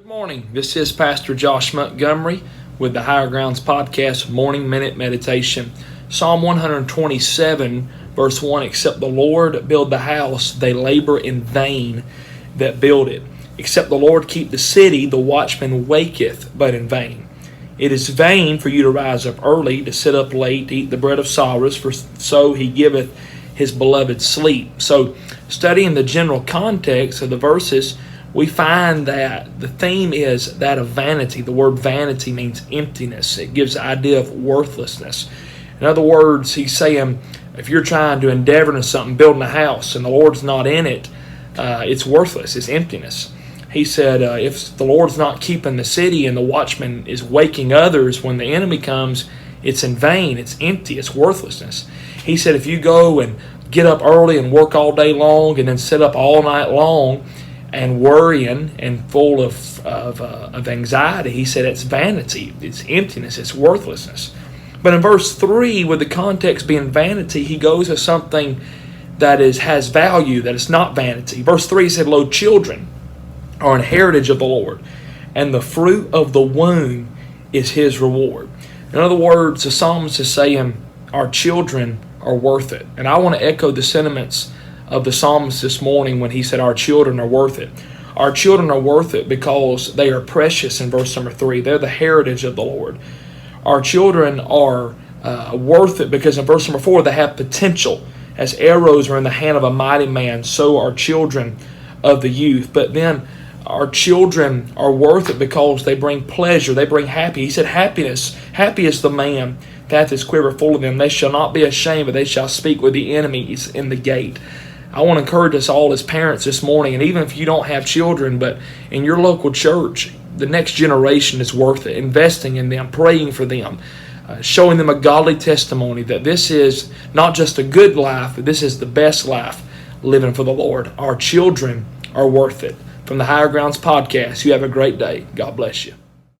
Good morning. This is Pastor Josh Montgomery with the Higher Grounds Podcast Morning Minute Meditation. Psalm 127, verse 1, except the Lord build the house, they labor in vain that build it. Except the Lord keep the city, the watchman waketh, but in vain. It is vain for you to rise up early, to sit up late, to eat the bread of sorrows, for so he giveth his beloved sleep. So, studying the general context of the verses, we find that the theme is that of vanity. The word vanity means emptiness. It gives the idea of worthlessness. In other words, he's saying if you're trying to endeavor into something, building a house, and the Lord's not in it, it's worthless. It's emptiness. He said if the Lord's not keeping the city and the watchman is waking others when the enemy comes, it's in vain. It's empty. It's worthlessness. He said if you go and get up early and work all day long and then sit up all night long and worrying and full of anxiety, he said it's vanity, it's emptiness, it's worthlessness. But in verse 3, with the context being vanity, he goes to something that has value, that is not vanity. Verse 3 said, "Lo, children are an heritage of the Lord, and the fruit of the womb is his reward." In other words, the psalmist is saying our children are worth it. And I want to echo the sentiments of the psalmist this morning when he said our children are worth it. Our children are worth it because they are precious in verse number 3. They're the heritage of the Lord. Our children are worth it because in verse number 4 they have potential. As arrows are in the hand of a mighty man, so are children of the youth. But then our children are worth it because they bring pleasure, they bring happy. He said happiness. Happy is the man that hath his quiver full of them. They shall not be ashamed, but they shall speak with the enemies in the gate. I want to encourage us all as parents this morning, and even if you don't have children, but in your local church, the next generation is worth it. Investing in them, praying for them, showing them a godly testimony that this is not just a good life, but this is the best life, living for the Lord. Our children are worth it. From the Higher Grounds Podcast, you have a great day. God bless you.